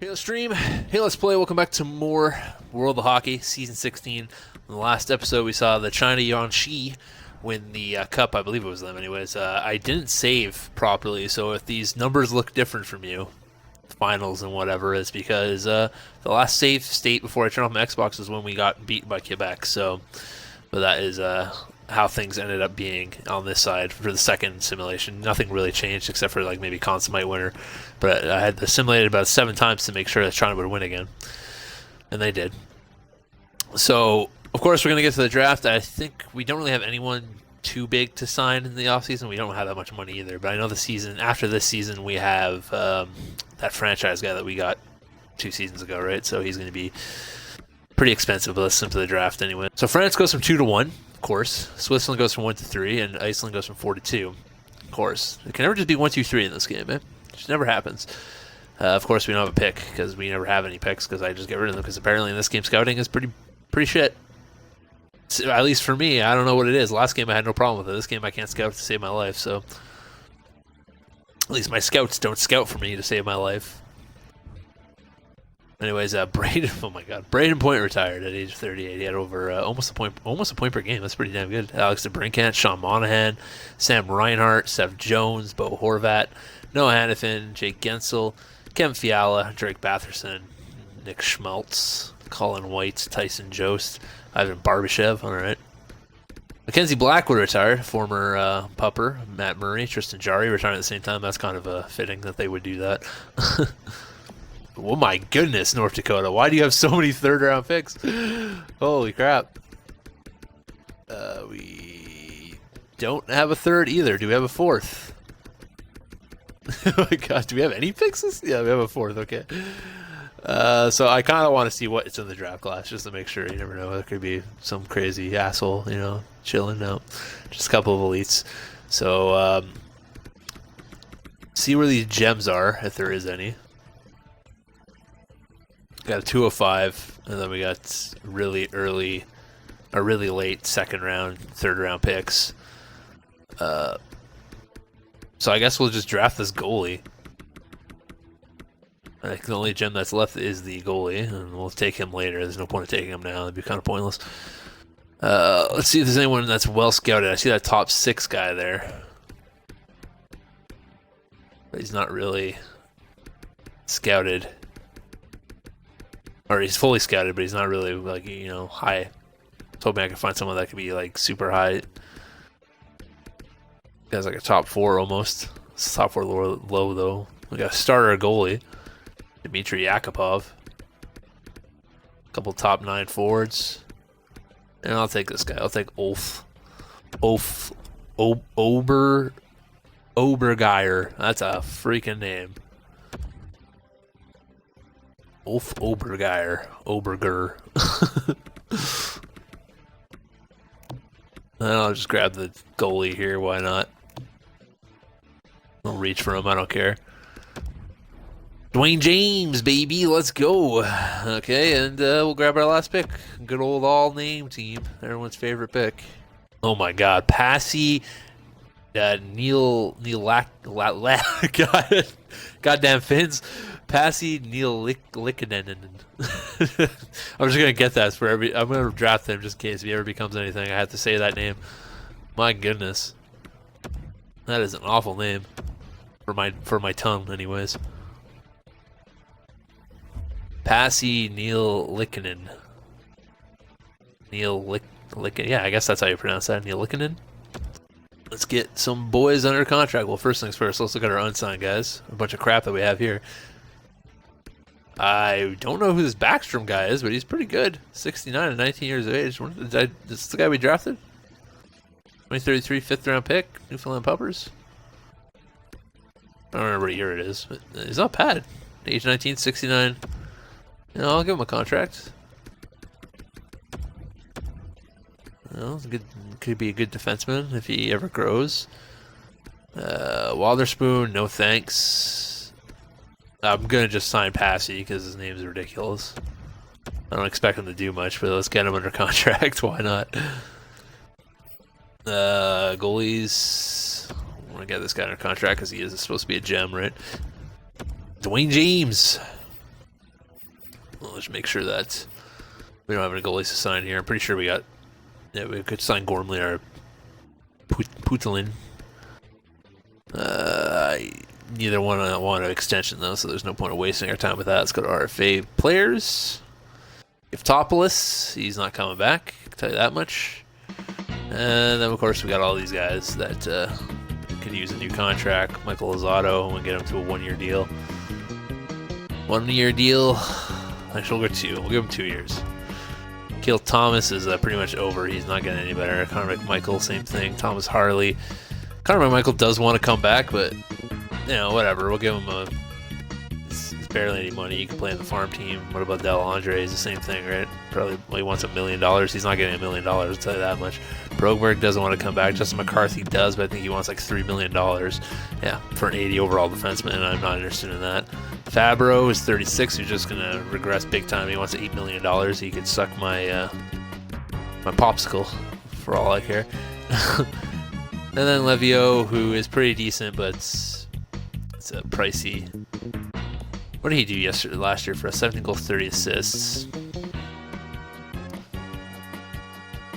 Hey, let's stream. Hey, let's play. Welcome back to more World of Hockey, Season 16. In the last episode, we saw the China Yuanxi win the Cup. I believe it was them anyways. I didn't save properly, so if these numbers look different from you, finals and whatever, it's because the last save state before I turned off my Xbox is when we got beaten by Quebec. So, but that is how things ended up being on this side for the second simulation. Nothing really changed except for like maybe Consul might win her. But I had to simulate it about 7 times to make sure that China would win again. And they did. So, of course, we're going to get to the draft. I think we don't really have anyone too big to sign in the offseason. We don't have that much money either. But I know the season, after this season, we have that franchise guy that we got 2 seasons ago, right? So he's going to be pretty expensive, but let's send him to the draft anyway. So France goes from 2 to 1, of course. Switzerland goes from 1 to 3, and Iceland goes from 4 to 2, of course. It can never just be 1, 2, 3 in this game, man. It just never happens. Of course, we don't have a pick because we never have any picks because I just get rid of them because apparently in this game scouting is pretty shit. So, at least for me, I don't know what it is. Last game I had no problem with it. This game I can't scout to save my life, so at least my scouts don't scout for me to save my life. Anyways, Braden, oh my God, Braden Point retired at age 38. He had over almost a point per game. That's pretty damn good. Alex DeBrincat, Sean Monahan, Sam Reinhart, Seth Jones, Bo Horvat, Noah Hannafin, Jake Gensel, Kevin Fiala, Drake Batherson, Nick Schmaltz, Colin White, Tyson Jost, Ivan Barbashev. All right. Mackenzie Blackwood retired, former Pupper, Matt Murray, Tristan Jarry retired at the same time. That's kind of fitting that they would do that. Oh my goodness, North Dakota. Why do you have so many third-round picks? Holy crap. We don't have a third either. Do we have a fourth? Oh my gosh, do we have any picks? Yeah, we have a fourth, okay. So I kind of want to see what's in the draft class just to make sure. You never know. There could be some crazy asshole, you know, chilling out. Just a couple of elites. So, see where these gems are, if there is any. Got a 205, and then we got really early, or really late second round, third round picks. So I guess we'll just draft this goalie. I think the only gem that's left is the goalie, and we'll take him later. There's no point in taking him now. That'd be kind of pointless. Let's see if there's anyone that's well scouted. I see that top 6 guy there. But he's not really scouted. Or he's fully scouted, but he's not really, like, you know, high. I was hoping I could find someone that could be, like, super high. Guy's like a top 4 almost. It's top 4 low, though. We got a starter goalie, Dmitry Yakupov. A couple top 9 forwards. And I'll take this guy. I'll take Obergeier. That's a freaking name. Ulf Obergeier. Oberger. And I'll just grab the goalie here. Why not? I'll reach for him. I don't care. Dwayne James, baby. Let's go. Okay, and we'll grab our last pick. Good old all-name team. Everyone's favorite pick. Oh my God. Passy. Neil God, goddamn Finns. Passy Neil Lickinen. I'm just gonna get that for every. I'm gonna draft him just in case if he ever becomes anything. I have to say that name. My goodness, that is an awful name for my tongue, anyways. Passy Neil Lickinen. Yeah, I guess that's how you pronounce that. Neil Lickinen. Let's get some boys under contract. Well, first things first, let's look at our unsigned guys. A bunch of crap that we have here. I don't know who this Backstrom guy is, but he's pretty good. 69 and 19 years of age. Is this the guy we drafted? 2033 5th round pick, Newfoundland Puppers. I don't remember what year it is, but he's not bad. Age 19, 69. You know, I'll give him a contract. Well, could be a good defenseman if he ever grows. Walderspoon, no thanks. I'm going to just sign Passy because his name's ridiculous. I don't expect him to do much, but let's get him under contract. Why not? Goalies. I want to get this guy under contract because he is supposed to be a gem, right? Dwayne James. We'll just make sure that we don't have any goalies to sign here. I'm pretty sure we could sign Gormley or Putalin. Neither one want an extension though, so there's no point of wasting our time with that. Let's go to RFA players. Giftopoulos, he's not coming back, I can tell you that much. And then of course we got all these guys that could use a new contract. Michael Lozado, we'll get him to a 1-year deal. 1-year deal. Actually, we'll go 2. We'll give him 2 years. Keel Thomas is pretty much over. He's not getting any better. Connor McMichael, same thing. Thomas Harley. Connor McMichael does want to come back, but you know, whatever. We'll give him it's barely any money. He can play in the farm team. What about Del Andre? He's the same thing, right? Probably he wants $1 million. He's not getting $1 million, I'll tell you that much. Broberg doesn't want to come back. Justin McCarthy does, but I think he wants like $3 million. Yeah, for an 80 overall defenseman, and I'm not interested in that. Fabro is 36. He's just going to regress big time. He wants $8 million. He could suck my my popsicle for all I care. And then Levio, who is pretty decent, but it's pricey. What did he do last year for us? 17 goals, 30 assists.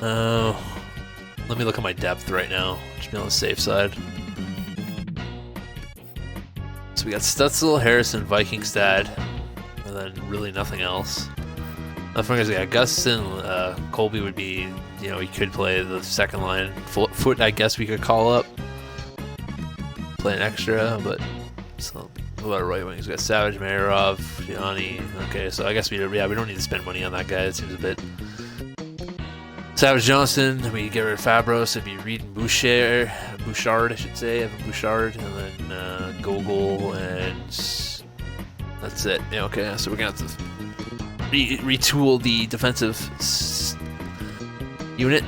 Let me look at my depth right now. Just be on the safe side. So we got Stutzel, Harrison, Vikingstad, and then really nothing else. Nothing else. We got Gustin, Colby would be, you know, he could play the second line. Foot, I guess we could call up. Play an extra, but so a lot of right wings. We got Savage, Mayorov, Gianni. Okay, so I guess we don't need to spend money on that guy. It seems a bit. Savage Johnson, we get rid of Fabro, so it'd be Reed and Bouchard, I should say, Evan Bouchard, and then Gogol, and that's it. Yeah, okay, so we're going to have to retool the defensive unit.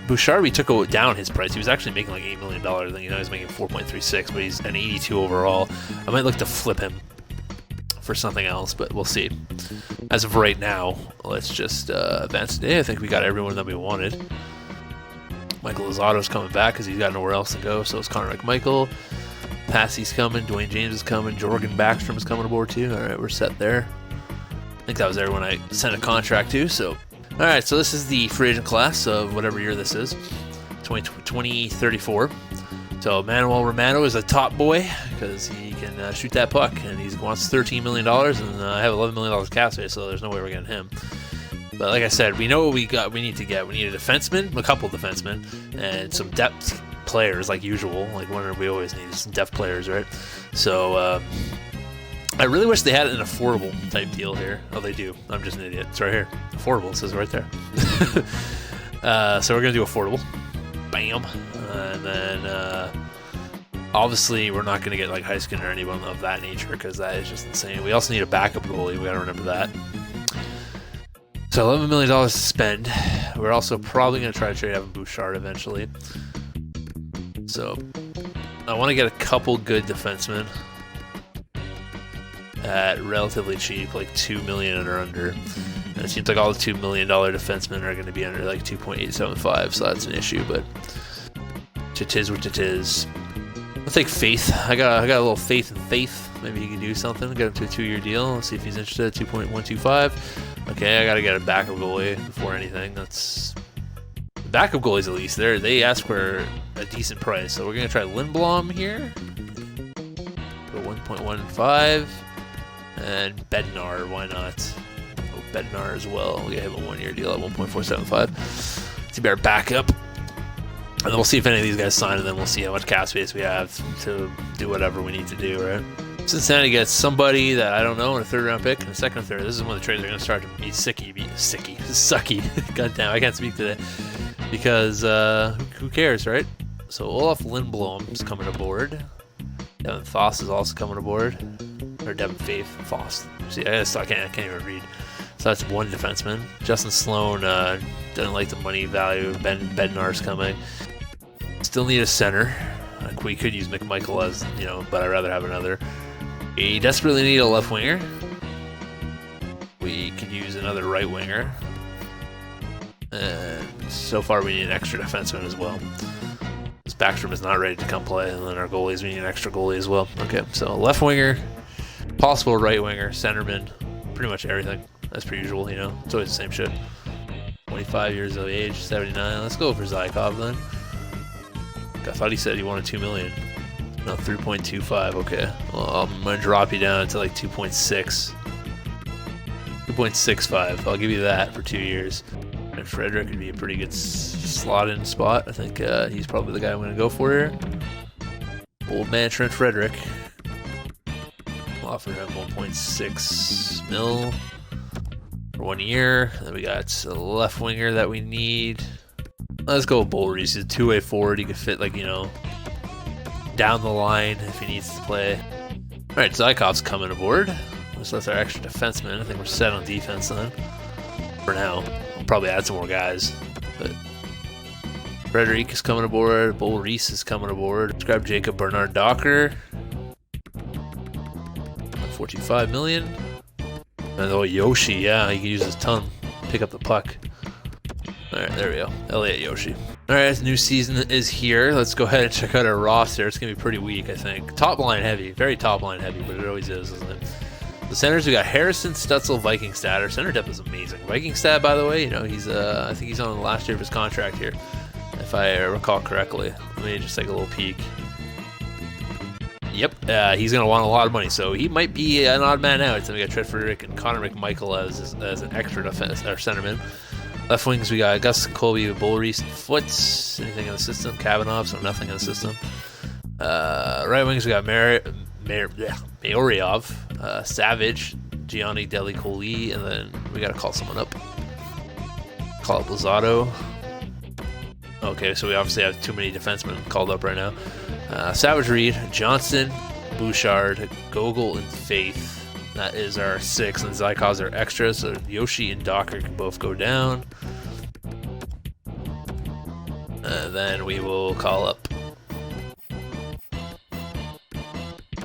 Bouchard, we took down his price. He was actually making like $8 million, I think, he's making 4.36, but he's an 82 overall. I might look to flip him for something else, but we'll see. As of right now, let's just advance today. I think we got everyone that we wanted. Michael Lozado's coming back because he's got nowhere else to go. So is Connor McMichael. Passy's coming. Dwayne James is coming. Jorgen Backstrom is coming aboard too. All right, we're set there. I think that was everyone I sent a contract to. So, all right. So this is the free agent class of whatever year this is, 2034. So Manuel Romano is a top boy because he can shoot that puck, and he wants $13 million, and I have $11 million cap space, so there's no way we're getting him. But like I said, we know what we need to get. We need a defenseman, a couple defensemen, and some depth players like usual. Like one we always need is some depth players, right? So I really wish they had an affordable type deal here. Oh, they do. I'm just an idiot. It's right here. Affordable, it says right there. So we're gonna do affordable. Bam. And then obviously we're not going to get like Heiskin or anyone of that nature because that is just insane. We also need a backup goalie. We got to remember that. So $11 million to spend. We're also probably going to try to trade Evan Bouchard eventually. So I want to get a couple good defensemen at relatively cheap, like $2 million or under. And it seems like all the $2 million defensemen are going to be under like 2.875, so that's an issue, but it is what it is. I'll take Faith. I got a little faith in Faith. Maybe he can do something. Get him to a 2-year deal. Let's see if he's interested. 2.125. Okay, I gotta get a backup goalie before anything. That's backup goalies at least. They ask for a decent price, so we're gonna try Lindblom here. Go 1.15 and Bednar. Why not? Oh, Bednar as well. We'll get him a 1-year deal at 1.475. Let's be our backup. And then we'll see if any of these guys sign, and then we'll see how much cap space we have to do whatever we need to do, right? Cincinnati gets somebody that I don't know in a 3rd-round pick and a 2nd or 3rd. This is when the trades are going to start to be sucky. God damn, I can't speak today. Because who cares, right? So Olaf Lindblom is coming aboard. Devin Foss is also coming aboard. Or Devin Faith Foss. See, I can't even read. So that's one defenseman. Justin Sloan doesn't like the money value. Ben Bednar's coming. Still need a center. Like we could use McMichael as, but I'd rather have another. We desperately need a left winger. We could use another right winger. And so far we need an extra defenseman as well. This Backstrom is not ready to come play, and then our goalies, we need an extra goalie as well. Okay, so left winger, possible right winger, centerman, pretty much everything. As per usual, you know. It's always the same shit. 25 years of age, 79. Let's go for Herotheycallme then. I thought he said he wanted 2 million. No, 3.25. Okay. Well, I'm gonna drop you down to like 2.6. 2.65. I'll give you that for 2 years. And Frederick would be a pretty good slot-in spot. I think he's probably the guy I'm gonna go for here. Old man Trent Frederick. I'll offer him 1.6 mil for 1 year. Then we got a left winger that we need. Let's go with Bull Reese. He's a two-way forward. He could fit, like, you know, down the line if he needs to play. All right, Herotheycallme's coming aboard. So that's our extra defenseman. I think we're set on defense then. For now. We'll probably add some more guys. But Frederic is coming aboard. Bull Reese is coming aboard. Let's grab Jacob Bernard Docker. 45 million. And oh, Yoshi, yeah, he can use his tongue. Pick up the puck. Alright, there we go. Elliot Yoshi. Alright, new season is here. Let's go ahead and check out our roster. It's going to be pretty weak, I think. Top line heavy. Very top line heavy, but it always is, isn't it? The centers, we got Harrison, Stutzel, Vikingstad. Our center depth is amazing. Vikingstad, by the way, you know, he's I think he's on the last year of his contract here, if I recall correctly. Let me just take a little peek. Yep, he's going to want a lot of money, so he might be an odd man out. So we got Trent Frederick and Connor McMichael as an extra defense, or centerman. Left wings, we got Gus Colby with Bull Reese, Foots. Anything in the system? Kavanagh, so nothing in the system. Right wings, we got Mayoryov, Savage, Gianni Deli Coli, and then we got to call someone up. Call up Lozado. Okay, so we obviously have too many defensemen called up right now. Savage, Reed, Johnson, Bouchard, Gogol, and Faith. That is our 6, and Herotheycallme's our extra, so Yoshi and Docker can both go down. And then we will call up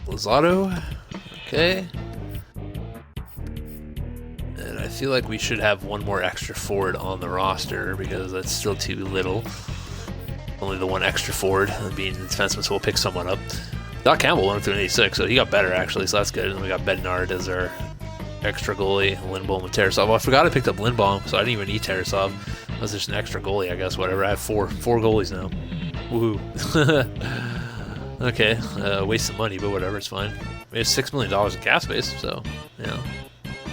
Lozado. Okay. And I feel like we should have one more extra forward on the roster because that's still too little. Only the one extra forward, being the defenseman, so we'll pick someone up. Doc Campbell went up to an 86, so he got better actually, so that's good. And then we got Bednard as our extra goalie, Lindblom and Tarasov. Well, I forgot I picked up Lindblom, so I didn't even need Tarasov. That was just an extra goalie, I guess, whatever. I have four goalies now. Woohoo. Okay, waste some money, but whatever, it's fine. We have $6 million in cap space, so, you know.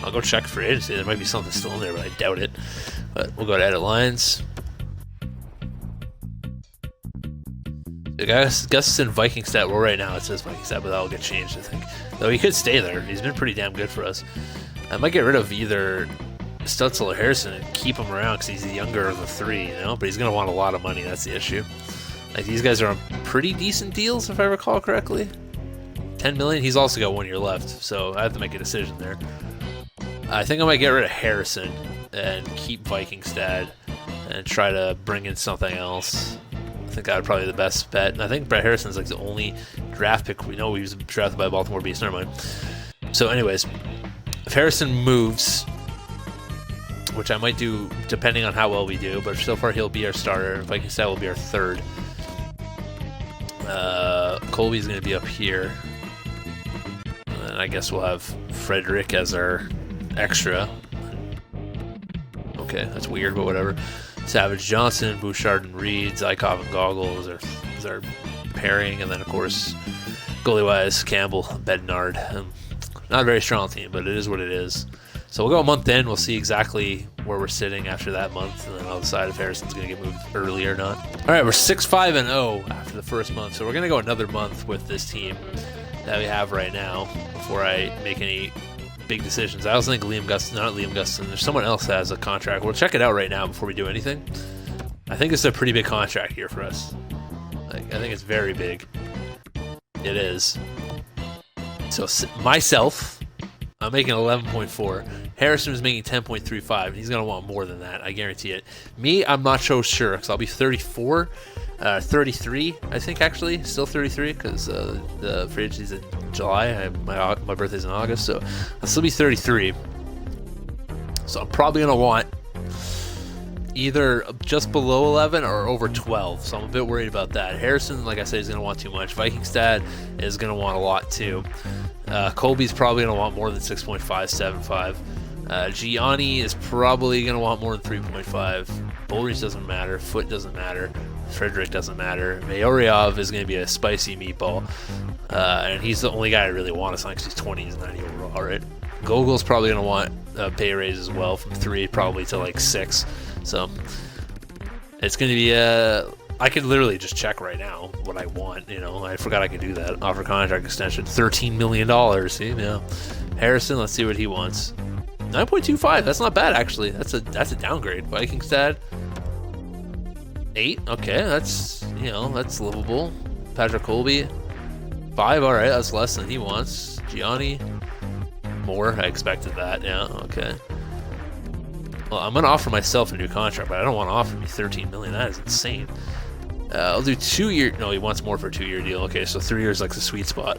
I'll go check for agency. There might be something still in there, but I doubt it. But we'll go to edit lines. Gus is in Vikingstad. Well, right now it says Vikingstad, but that'll get changed, I think. Though he could stay there. He's been pretty damn good for us. I might get rid of either Stutzel or Harrison and keep him around because he's the younger of the 3, you know? But he's going to want a lot of money. That's the issue. Like, these guys are on pretty decent deals, if I recall correctly. 10 million. He's also got 1 year left, so I have to make a decision there. I think I might get rid of Harrison and keep Vikingstad and try to bring in something else. I think that would probably be the best bet. And I think Brett Harrison's like the only draft pick we know. He was drafted by Baltimore Beast. Never mind. So anyways, if Harrison moves, which I might do depending on how well we do, but so far he'll be our starter. Vikingstad will be our 3rd. Colby's going to be up here. And I guess we'll have Frederick as our extra. Okay, that's weird, but whatever. Savage, Johnson, Bouchard, and Reed, Herotheycallme, and Gogol is our pairing, and then of course goalie-wise, Campbell, Bednard. Not a very strong team, but it is what it is. So we'll go a month in. We'll see exactly where we're sitting after that month, and then I'll decide if Harrison's going to get moved early or not. All right, we're 6-5-0 after the first month, so we're going to go another month with this team that we have right now before I make any big decisions. I also think Liam Gustin, there's someone else that has a contract. We'll check it out right now before we do anything. I think it's a pretty big contract here for us. Like, I think it's very big. It is. So myself, I'm making 11.4. Harrison is making 10.35. He's going to want more than that. I guarantee it. Me, I'm not so sure because I'll be 34. 33, I think, actually. Still 33 because the free agency's in July. My birthday's in August, so I'll still be 33. So I'm probably going to want either just below 11 or over 12. So I'm a bit worried about that. Harrison, like I said, is going to want too much. Vikingstad is going to want a lot too. Colby's probably going to want more than 6.575. Gianni is probably going to want more than 3.5. Bullreach doesn't matter. Foot doesn't matter. Frederick doesn't matter. Mayoryov is going to be a spicy meatball. And he's the only guy I really want to sign because he's 20. He's 90 overall, right? Gogol's probably going to want a pay raise as well from 3 probably to like 6. So it's going to be I could literally just check right now what I want. You know, I forgot I could do that. Offer contract extension, $13 million. See, yeah. Harrison, let's see what he wants. 9.25. That's not bad actually. That's a downgrade. Vikingstad. 8. Okay, that's that's livable. Patrick Colby. 5. All right, that's less than he wants. Gianni. More. I expected that. Yeah. Okay. Well, I'm gonna offer myself a new contract, but I don't want to offer me $13 million. That is insane. I'll do 2 year. No, he wants more for a 2-year deal. Okay, so 3 years like the sweet spot.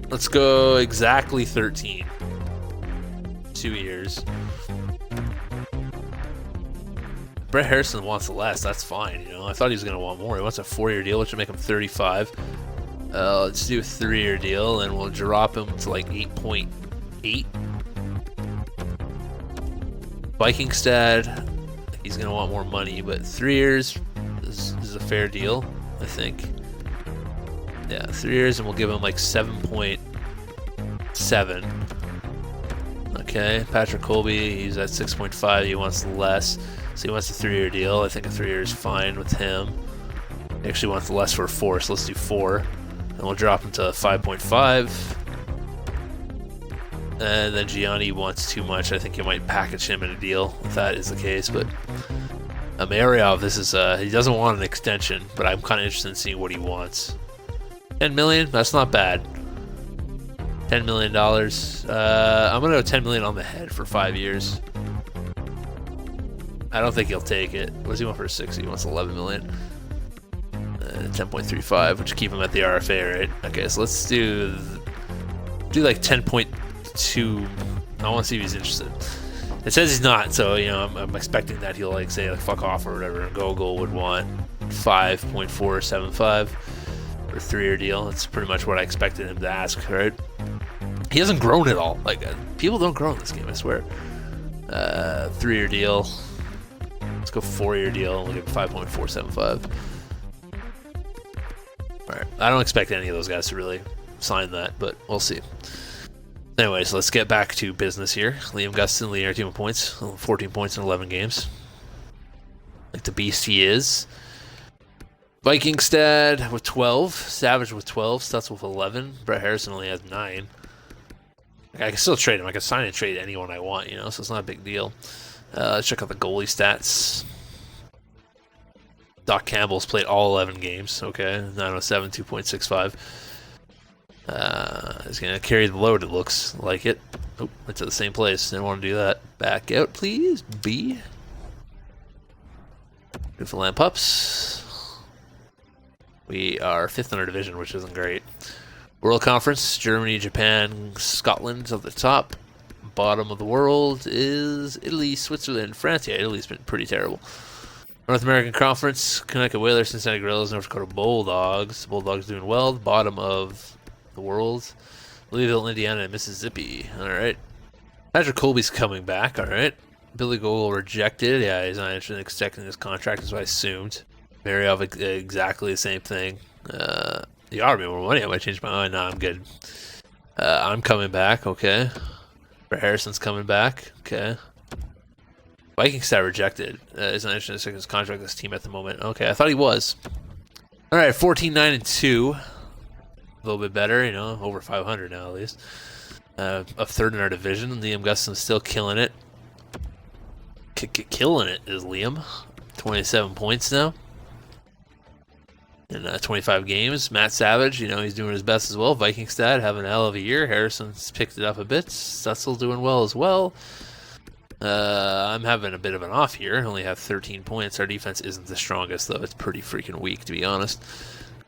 Let's go exactly 13. 2 years. Brett Harrison wants less. That's fine. I thought he was gonna want more. He wants a 4-year deal, which would make him 35. Let's do a 3-year deal, and we'll drop him to like 8.8. Vikingstad. He's going to want more money, but 3 years is a fair deal, I think. Yeah, 3 years, and we'll give him like 7.7. Okay, Patrick Colby, he's at 6.5. He wants less, so he wants a 3-year deal. I think a 3 year is fine with him. He actually wants less for 4, so let's do 4. And we'll drop him to 5.5. And then Gianni wants too much. I think you might package him in a deal if that is the case. But Mayoryov, this is he doesn't want an extension, but I'm kind of interested in seeing what he wants. $10 million, that's not bad. $10 million. I'm gonna go $10 million on the head for 5 years. I don't think he'll take it. What does he want for 6? He wants $11 million. 10.35, which keep him at the RFA, right? Okay, so let's do like 10.2. I want to see if he's interested. It says he's not, so I'm expecting that he'll like say like fuck off or whatever. And Gogol would want 5.475 for a 3-year deal. That's pretty much what I expected him to ask, right? He hasn't grown at all. Like people don't grow in this game, I swear. 3-year deal. Let's go 4-year deal. We'll give him 5.475. All right. I don't expect any of those guys to really sign that, but we'll see. Anyways, let's get back to business here. Liam Gustin leading our team in points. 14 points in 11 games. Like the beast he is. Vikingstad with 12. Savage with 12. Stutz with 11. Brett Harrison only has 9. I can still trade him. I can sign and trade anyone I want, so it's not a big deal. Let's check out the goalie stats. Doc Campbell's played all 11 games. Okay, 907, 2.65. He's going to carry the load, it looks like it. Oh, it's at the same place. Didn't want to do that. Back out, please. B. Newfoundland Pups. We are 5th in our division, which isn't great. World Conference, Germany, Japan, Scotland at the top. Bottom of the world is Italy, Switzerland, France. Yeah, Italy's been pretty terrible. North American Conference, Connecticut Whalers, Cincinnati Gorillas, North Dakota Bulldogs. Bulldogs doing well. Bottom of the world, Louisville, Indiana, and Mississippi. All right. Patrick Colby's coming back. All right. Billy Gogol rejected. Yeah, he's not interested in extending his contract, is what I assumed. Maryov, exactly the same thing. You offered me more money. I might change my mind. Nah, I'm good. I'm coming back. Okay. Brett Harrison's coming back. Okay. Vikingstad rejected. He's not interested in extending his contract with this team at the moment. Okay, I thought he was. All right, 14-9-2. A little bit better, over 500 now at least. Up 3rd in our division. Liam Gustin's still killing it. Killing it is Liam. 27 points now. In 25 games. Matt Savage, he's doing his best as well. Vikingstad having a hell of a year. Harrison's picked it up a bit. Stutzel doing well as well. I'm having a bit of an off here. I only have 13 points. Our defense isn't the strongest, though. It's pretty freaking weak, to be honest.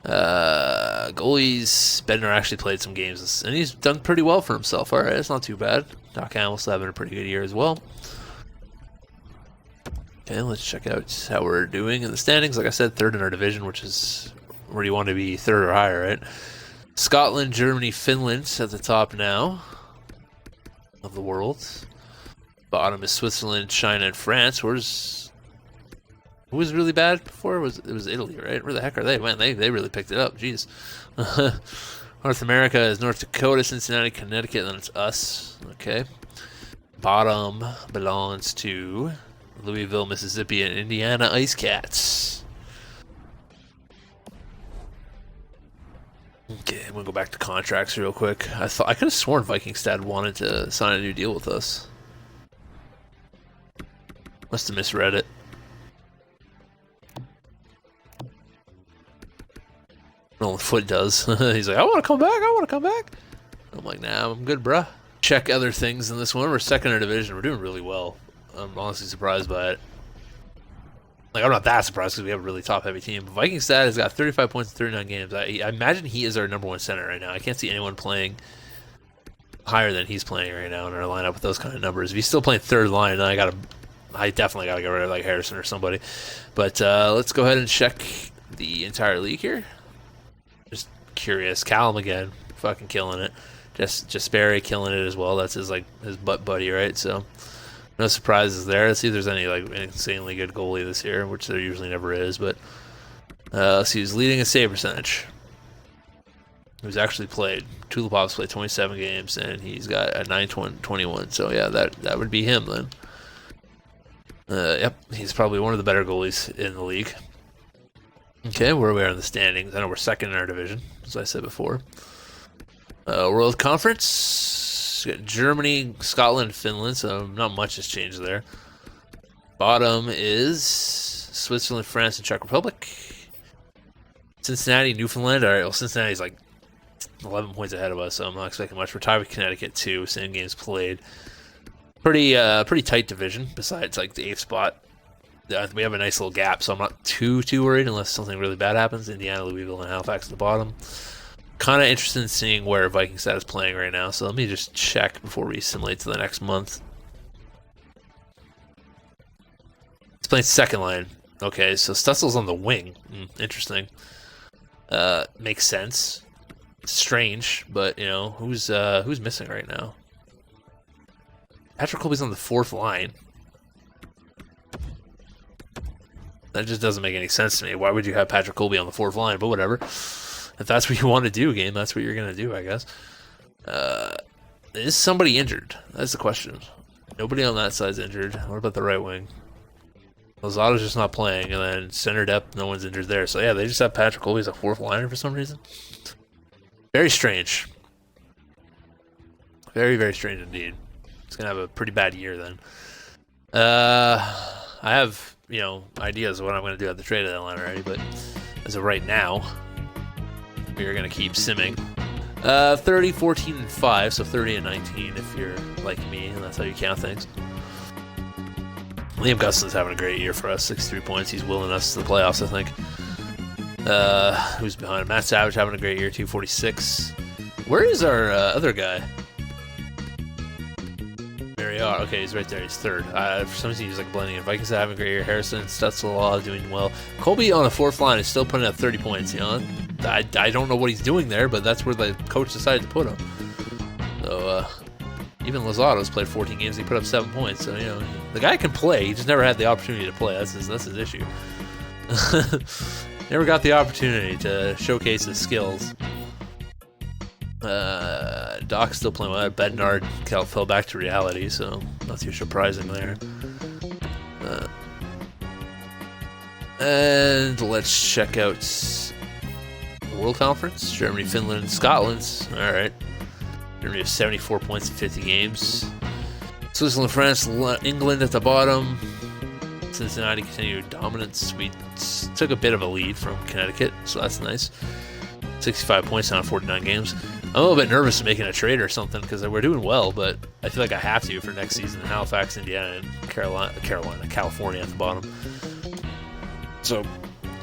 Goalies, Bednar actually played some games, and he's done pretty well for himself. All right, it's not too bad. Doc Hamill's having a pretty good year as well. Okay, let's check out how we're doing in the standings. Like I said, 3rd in our division, which is where you want to be, 3rd or higher, right? Scotland, Germany, Finland at the top now of the world. Bottom is Switzerland, China, and France. Who was really bad before? It was Italy, right? Where the heck are they? Man, they really picked it up. Jeez. North America is North Dakota, Cincinnati, Connecticut, then it's us. Okay. Bottom belongs to Louisville, Mississippi, and Indiana Ice Cats. Okay, I'm gonna go back to contracts real quick. I could have sworn Vikingstad wanted to sign a new deal with us. Must have misread it. Well, Foot does. He's like, I want to come back. I want to come back. I'm like, nah, I'm good, bruh. Check other things in this one. We're second in our division. We're doing really well. I'm honestly surprised by it. Like, I'm not that surprised because we have a really top-heavy team. Vikingstad has got 35 points in 39 games. I imagine he is our #1 center right now. I can't see anyone playing higher than he's playing right now in our lineup with those kind of numbers. If he's still playing third line, then I definitely got to get rid of like Harrison or somebody. But let's go ahead and check the entire league here. Just curious. Callum again, fucking killing it. Just Barry killing it as well. That's his butt buddy, right? So no surprises there. Let's see if there's any like insanely good goalie this year, which there usually never is. But let's see who's leading in save percentage. Who's actually played? Tulipov's played 27 games and he's got a 921. So yeah, that would be him then. Yep, he's probably one of the better goalies in the league. Okay, where are we in the standings? I know we're second in our division, as I said before. World Conference, got Germany, Scotland, Finland, so not much has changed there. Bottom is Switzerland, France, and Czech Republic. Cincinnati, Newfoundland. All right, well, Cincinnati's like 11 points ahead of us, so I'm not expecting much. We're tied with Connecticut, too. Same games played. Pretty tight division, besides like the 8th spot. We have a nice little gap, so I'm not too worried unless something really bad happens. Indiana, Louisville, and Halifax at the bottom. Kind of interested in seeing where Vikingstad is playing right now, so let me just check before we simulate to the next month. He's playing second line. Okay, so Stutzel's on the wing. Interesting. Makes sense. Strange, but you know who's missing right now? Patrick Colby's on the 4th line. That just doesn't make any sense to me. Why would you have Patrick Colby on the 4th line? But whatever. If that's what you want to do, game, that's what you're going to do, I guess. Is somebody injured? That's the question. Nobody on that side's injured. What about the right wing? Lozada's just not playing, and then center depth, no one's injured there. So yeah, they just have Patrick Colby as a 4th liner for some reason. Very strange. Very, very strange indeed. He's going to have a pretty bad year then. I have, ideas of what I'm going to do at the trade deadline already, but as of right now, we are going to keep simming. 30, 14, and 5, so 30 and 19 if you're like me, and that's how you count things. Liam Gustin's having a great year for us, 63 points. He's willing us to the playoffs, I think. Who's behind him? Matt Savage having a great year, 246. Where is our other guy? Marriott. Okay, he's right there. He's 3rd. For some reason, he's like blending in. Vikings having a great year. Harrison, Stutzel doing well. Colby on the 4th line is still putting up 30 points. I don't know what he's doing there, but that's where the coach decided to put him. So even Lozada's played 14 games. He put up 7 points. So the guy can play. He just never had the opportunity to play. That's his issue. Never got the opportunity to showcase his skills. Doc's still playing well. Bednard fell back to reality, so not too surprising there. And let's check out the World Conference. Germany, Finland, and Scotland. All right. Germany has 74 points in 50 games. Switzerland, France, England at the bottom. Cincinnati continued dominance. We took a bit of a lead from Connecticut, so that's nice. 65 points now in 49 games. I'm a little bit nervous making a trade or something because we're doing well, but I feel like I have to for next season. Halifax, Indiana, and California at the bottom. So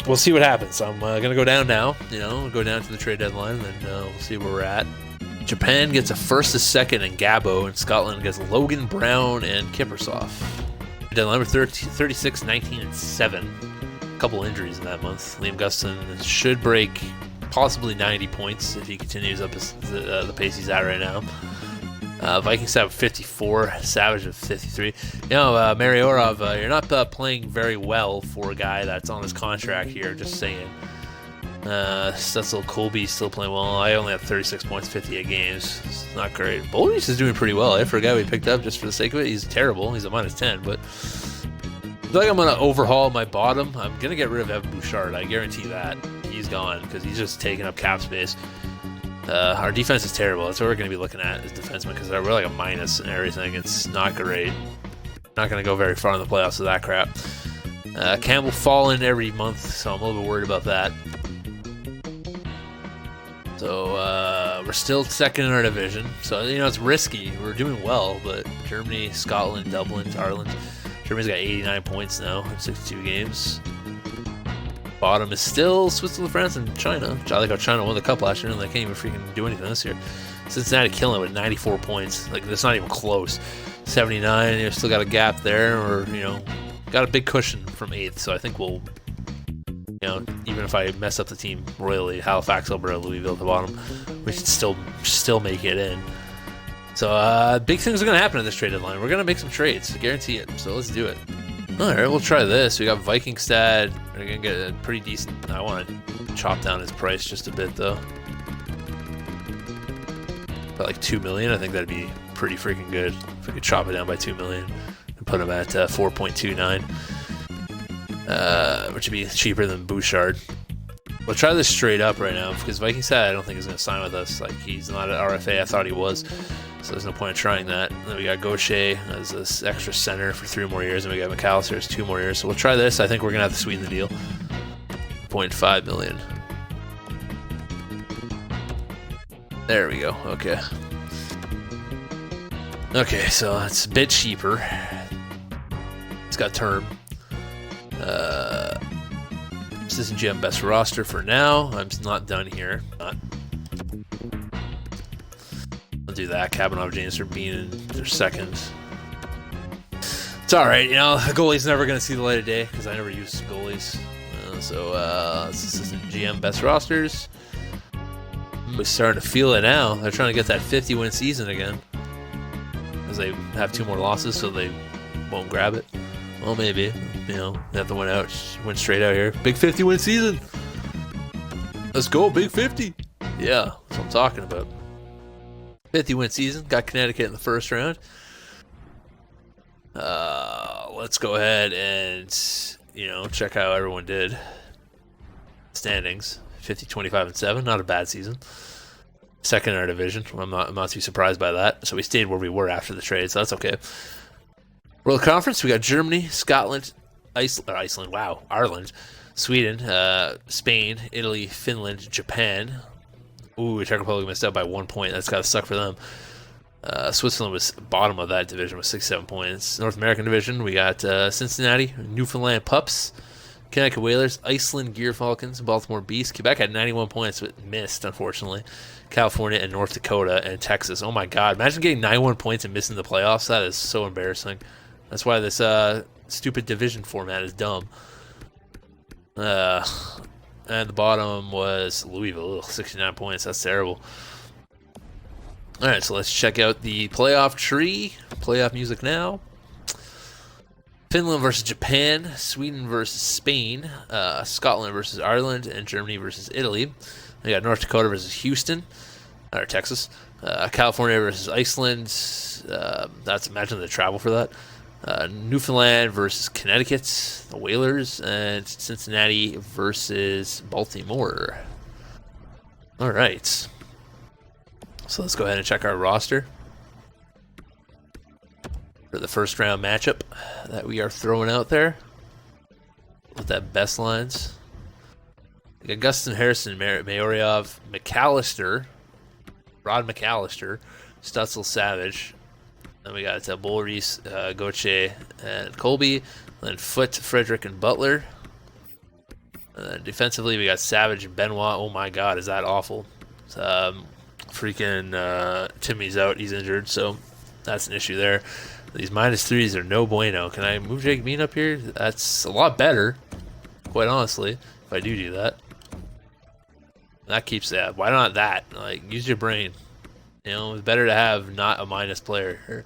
we'll see what happens. I'm going to go down now, go down to the trade deadline, and then we'll see where we're at. Japan gets a 1st, a 2nd, and Gabo, and Scotland gets Logan Brown and Kippersoff. Deadline number 36, 19, and 7. A couple injuries in that month. Liam Gustin should break possibly 90 points if he continues up the pace he's at right now. Vikings have 54, Savage of 53. You know, Mariorov, you're not playing very well for a guy that's on his contract here, just saying. Herotheycallme still playing well. I only have 36 points, 58 games. It's not great. Boldries is doing pretty well. For a guy we picked up just for the sake of it, he's terrible. He's a -10, but I feel like I'm going to overhaul my bottom. I'm going to get rid of Evan Bouchard. I guarantee that. He's gone because he's just taking up cap space. Our defense is terrible. That's what we're going to be looking at as defensemen because we're like a minus and everything. It's not great. Not going to go very far in the playoffs with that crap. Campbell falling every month, so I'm a little bit worried about that. So we're still second in our division. So, you know, it's risky. We're doing well, but Germany, Scotland, Dublin, Ireland. Germany's got 89 points now in 62 games. Bottom is still Switzerland, France, and China. I like how China won the cup last year, and they can't even freaking do anything this year. Cincinnati killing it with 94 points. Like, that's not even close. 79, you still got a gap there, or, you know, got a big cushion from 8th, so I think we'll, you know, even if I mess up the team royally, Halifax, Alberta, Louisville at the bottom, we should still make it in. So, big things are going to happen in this trade deadline. We're going to make some trades, I guarantee it, so let's do it. Alright, we'll try this. We got Vikingstad. We're going to get a pretty decent... I want to chop down his price just a bit, though. About like 2 million. I think that'd be pretty freaking good if we could chop it down by 2 million and put him at 4.29. Which would be cheaper than Bouchard. We'll try this straight up right now because Vikingstad I don't think is going to sign with us. Like, he's not an RFA. I thought he was. So there's no point in trying that. And then we got Gaucher as this extra center for 3 more years, and we got McAllister as 2 more years. So we'll try this. I think we're gonna have to sweeten the deal. 0.5 million. There we go. Okay. Okay, so it's a bit cheaper. It's got term. Assistant GM best roster for now. I'm not done here. I'll do that. Kabanov, James for being in their second. It's alright, you know, the goalie's never going to see the light of day because I never use goalies. So, assistant GM best rosters. We're starting to feel it now. They're trying to get that 50-win season again. Because they have 2 more losses, so they won't grab it. Well, maybe. You know, they have to win straight out here. Big 50-win season. Let's go, big 50. Yeah, that's what I'm talking about. 50-win season. Got Connecticut in the first round. Let's go ahead and, you know, check how everyone did. Standings. 50, 25, and 7. Not a bad season. Second in our division. I'm not too surprised by that. So we stayed where we were after the trade, so that's okay. World Conference, we got Germany, Scotland, Iceland, wow, Ireland, Sweden, Spain, Italy, Finland, Japan. Ooh, Czech Republic missed out by 1 point. That's got to suck for them. Switzerland was bottom of that division with 67 points. North American division, we got Cincinnati, Newfoundland Pups, Connecticut Whalers, Iceland Gear Falcons, Baltimore Beasts. Quebec had 91 points but missed, unfortunately. California and North Dakota and Texas. Oh my God, imagine getting 91 points and missing the playoffs. That is so embarrassing. That's why this stupid division format is dumb. And the bottom was Louisville. Ugh, 69 points. That's terrible. All right, so let's check out the playoff tree. Playoff music now. Finland versus Japan. Sweden versus Spain. Scotland versus Ireland. And Germany versus Italy. We got North Dakota versus Houston. Or Texas. California versus Iceland. That's imagine the travel for that. Newfoundland versus Connecticut, the Whalers, and Cincinnati versus Baltimore. All right. So let's go ahead and check our roster for the first round matchup that we are throwing out there with that best lines. We got Gustin, Harrison, Mayorov, McAllister, Rod McAllister, Stutzel, Savage. Then we got Boris, Gaucher, and Colby. Then Foote, Frederick, and Butler. Defensively, we got Savage and Benoit. Oh my God, is that awful? Freaking Timmy's out. He's injured, so that's an issue there. These -3s are no bueno. Can I move Jake Bean up here? That's a lot better, quite honestly, if I do that. That keeps that. Why not that? Like, use your brain. You know, it's better to have not a minus player.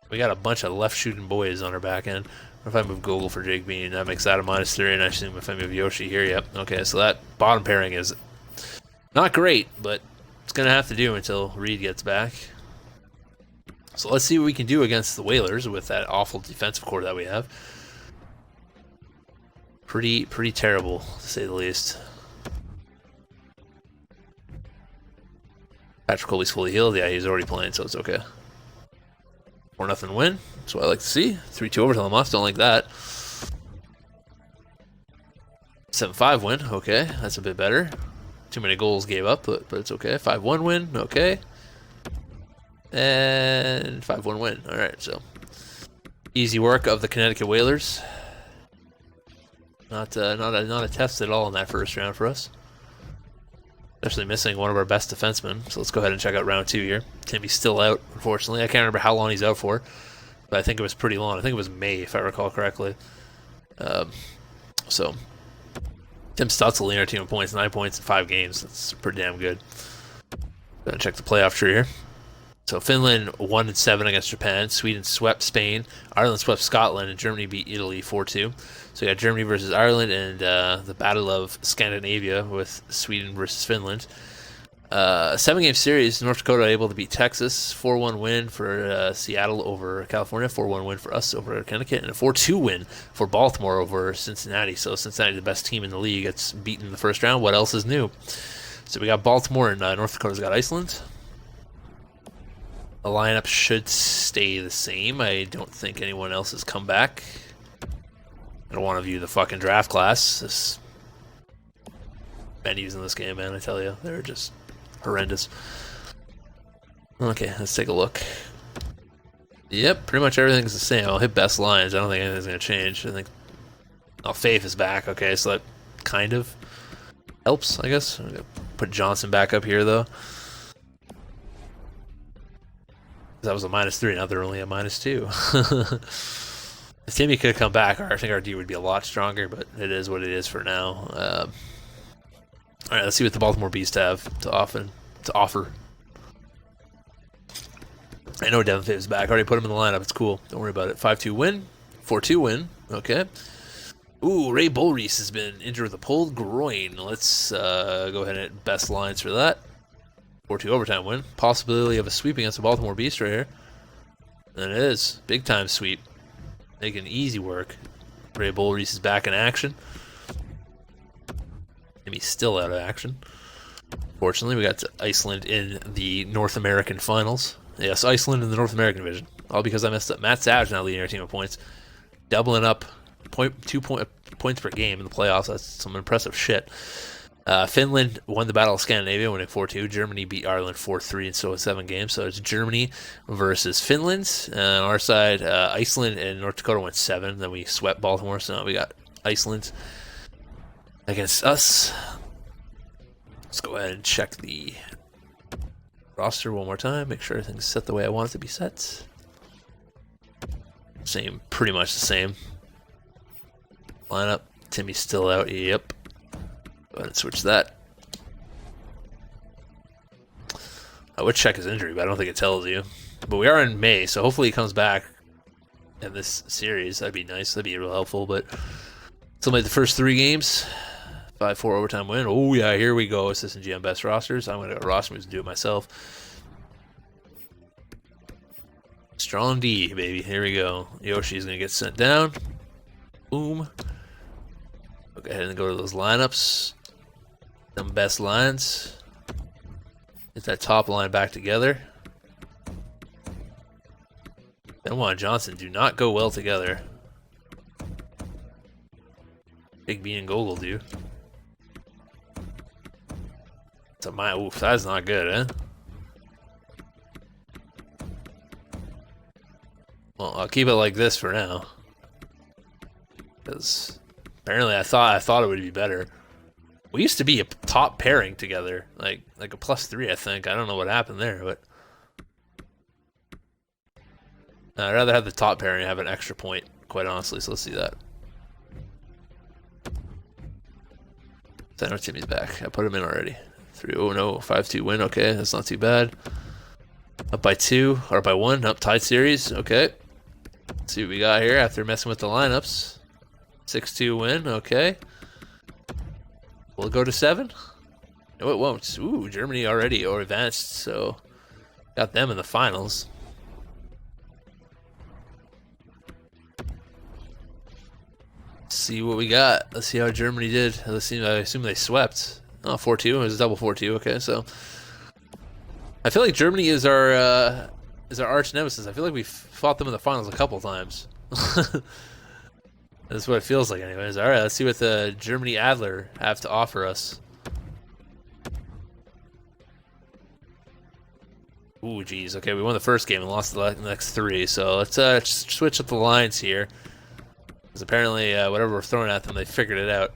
We got a bunch of left shooting boys on our back end. What if I move Gogol for Jake Bean? That makes that a -3, and I assume if I move Yoshi here, yep. Okay, so that bottom pairing is not great, but it's going to have to do until Reed gets back. So let's see what we can do against the Whalers with that awful defensive core that we have. Pretty terrible, to say the least. Patrick Colby's fully healed. Yeah, he's already playing, so it's okay. 4-0 win. That's what I like to see. 3-2 overtime loss. Don't like that. 7-5 win. Okay, that's a bit better. Too many goals gave up, but it's okay. 5-1 win. Okay. And 5-1 win. All right, so easy work of the Connecticut Whalers. Not a test at all in that first round for us. Especially missing one of our best defensemen. So let's go ahead and check out round 2 here. Timmy's still out, unfortunately. I can't remember how long he's out for, but I think it was pretty long. I think it was May, if I recall correctly. So Tim Stutzel leading our team in points, 9 points in 5 games. That's pretty damn good. Gonna check the playoff tree here. So Finland 1-7 against Japan. Sweden swept Spain. Ireland swept Scotland, and Germany beat Italy 4-2. So we got Germany versus Ireland and the Battle of Scandinavia with Sweden versus Finland. 7-game series. North Dakota able to beat Texas. 4-1 win for Seattle over California. 4-1 win for us over Connecticut, and a 4-2 win for Baltimore over Cincinnati. So Cincinnati, the best team in the league, gets beaten in the first round. What else is new? So we got Baltimore, and North Dakota's got Iceland. The lineup should stay the same. I don't think anyone else has come back. I don't want to view the fucking draft class. This menus in this game, man, I tell you, they're just horrendous. Okay, let's take a look. Yep, pretty much everything's the same. I'll hit best lines. I don't think anything's going to change. I think... Oh, Faith is back. Okay, so that kind of helps, I guess. I'm going to put Johnson back up here, though. That was a -3, now they're only a -2. If Timmy could have come back, I think our D would be a lot stronger, but it is what it is for now. Alright, let's see what the Baltimore Beast have to offer. I know Devin Fave's back. I already put him in the lineup. It's cool. Don't worry about it. 5-2 win. 4-2 win. Okay. Ooh, Ray Bullreese has been injured with a pulled groin. Let's go ahead and hit best lines for that. 4-2 overtime win. Possibility of a sweep against the Baltimore Beast right here. And it is. Big time sweep. Making easy work. Ray Bullreese is back in action. And he's still out of action. Fortunately, we got to Iceland in the North American finals. Yes, Iceland in the North American division. All because I messed up. Matt Savage now leading our team of points. Doubling up 2 points per game in the playoffs. That's some impressive shit. Finland won the Battle of Scandinavia, winning 4-2. Germany beat Ireland 4-3 in so 7 games. So it's Germany versus Finland. On our side, Iceland and North Dakota went 7. Then we swept Baltimore. So now we got Iceland against us. Let's go ahead and check the roster one more time. Make sure everything's set the way I want it to be set. Same, pretty much the same lineup. Timmy's still out. Yep. Go ahead and switch that. I would check his injury, but I don't think it tells you. But we are in May, so hopefully he comes back in this series. That'd be nice. That'd be real helpful. But it's only the first 3 games. 5-4 overtime win. Oh, yeah, here we go. Assistant GM best rosters. I'm going to go roster moves and do it myself. Strong D, baby. Here we go. Yoshi's going to get sent down. Boom. Go ahead and go to those lineups. Them best lines. Get that top line back together. Benoit and Johnson do not go well together. Big B and Gogol do. It's a oof, that's not good, eh? Well, I'll keep it like this for now. Because apparently I thought it would be better. We used to be a top pairing together, like a +3, I think. I don't know what happened there, but I'd rather have the top pairing and have an extra point, quite honestly. So let's see that. Center Timmy's back. I put him in already. 3-0, no, 5-2 win. Okay, that's not too bad. Up by 2, or by 1. Up tied series. Okay. Let's see what we got here after messing with the lineups. 6-2 win. Okay. Will it go to 7? No, it won't. Ooh, Germany already advanced, so got them in the finals. See what we got. Let's see how Germany did. Let's see. I assume they swept. Oh, 4-2. It was a double 4-2. Okay, so I feel like Germany is our arch nemesis. I feel like we fought them in the finals a couple times. That's what it feels like, anyways. All right, let's see what the Germany Adler have to offer us. Ooh, geez. Okay, we won the first game and lost the next 3. So let's just switch up the lines here. Because apparently, whatever we're throwing at them, they figured it out.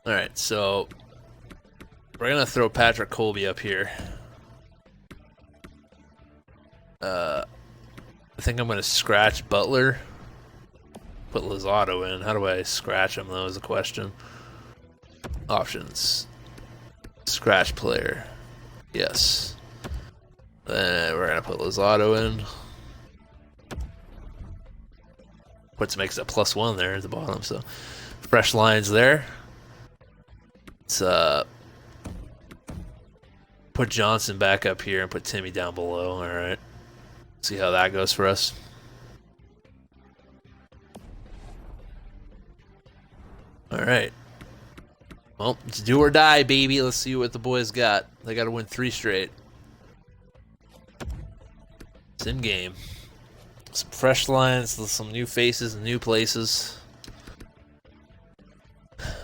Alright, so we're going to throw Patrick Colby up here. I think I'm going to scratch Butler. Put Lozado in. How do I scratch him, though, is the question. Options. Scratch player. Yes. Then we're going to put Lozado in. Which makes it +1 there at the bottom, so fresh lines there. Let's put Johnson back up here and put Timmy down below. All right, see how that goes for us. All right, well, it's do or die, baby. Let's see what the boys got. They got to win 3 straight. Sim game. Some fresh lines, some new faces and new places.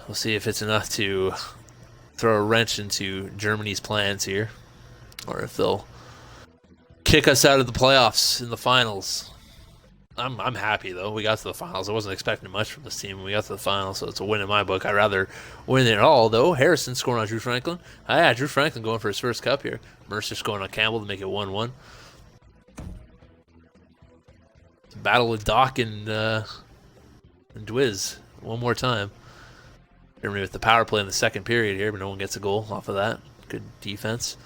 We'll see if it's enough to throw a wrench into Germany's plans here, or if they'll kick us out of the playoffs in the finals. I'm happy though. We got to the finals. I wasn't expecting much from this team when we got to the finals, so it's a win in my book. I'd rather win it all though. Harrison scoring on Drew Franklin. Yeah, Drew Franklin going for his first cup here. Mercer scoring on Campbell to make it 1-1. Battle with Doc and Dwiz one more time. Germany with the power play in the second period here, but no one gets a goal off of that. Good defense.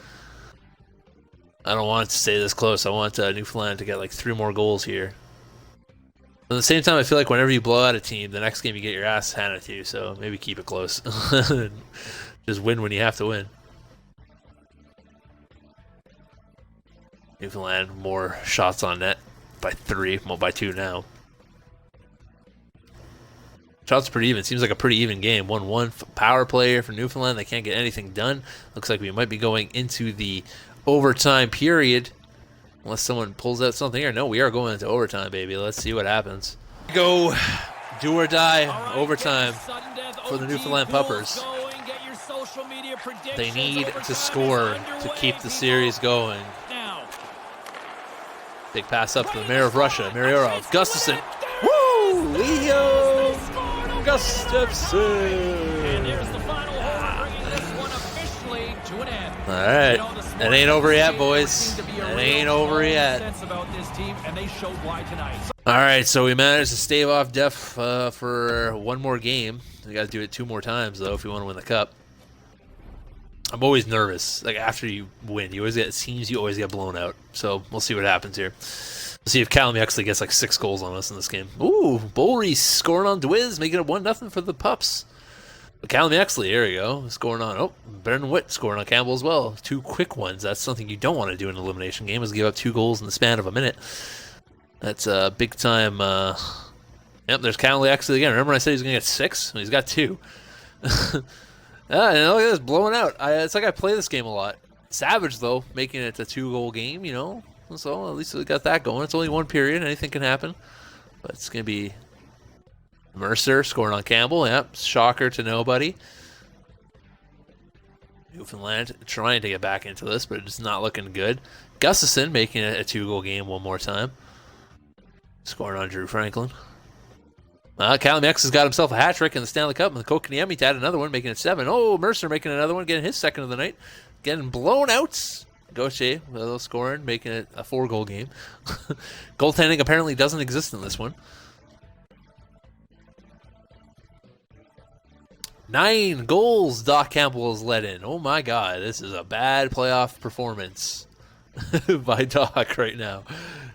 I don't want it to stay this close. I want Newfoundland to get like 3 more goals here. At the same time, I feel like whenever you blow out a team, the next game you get your ass handed to you, so maybe keep it close. Just win when you have to win. Newfoundland, more shots on net. By 3, well, by 2 now. Shots pretty even. Seems like a pretty even game. 1-1 power play here for Newfoundland. They can't get anything done. Looks like we might be going into the overtime period. Unless someone pulls out something here. No, we are going into overtime, baby. Let's see what happens. Go. Do or die. Overtime for the Newfoundland Puppers. They need to score to keep the series going. Big pass up to the mayor of Russia, Mariorov. Gustafson. Woo! Leo Gustafson. And there's the final horn, bringing this one officially to an end. All right. It ain't over yet, boys. It ain't over yet. All right, so we managed to stave off death for 1 more game. We got to do it 2 more times, though, if we want to win the cup. I'm always nervous. Like, after you win, it seems you always get blown out. So we'll see what happens here. We'll see if Callum actually gets like 6 goals on us in this game. Ooh, Bolry scoring on Dwiz, making it 1-0 for the Pups. But Callum Exley, there we go, scoring on. Oh, Brendan Witt scoring on Campbell as well. 2 quick ones. That's something you don't want to do in an elimination game, is give up 2 goals in the span of a minute. That's a big time. Yep, there's Callum Exley again. Remember when I said he was going to get 6? Well, he's got 2. And look at this, blowing out. It's like I play this game a lot. Savage, though, making it a 2-goal game, you know. So at least we got that going. It's only 1 period. Anything can happen. But it's going to be Mercer scoring on Campbell. Yep, shocker to nobody. Newfoundland trying to get back into this, but it's not looking good. Gustafson making it a 2-goal game 1 more time. Scoring on Drew Franklin. Callum X has got himself a hat trick in the Stanley Cup, and the Kokaniemi had another one, making it 7. Oh, Mercer making another one, getting his 2nd of the night. Getting blown out. Gaucher, a little scoring, making it a 4-goal game. Goaltending apparently doesn't exist in this one. 9 goals Doc Campbell has let in. Oh my God, this is a bad playoff performance by Doc right now.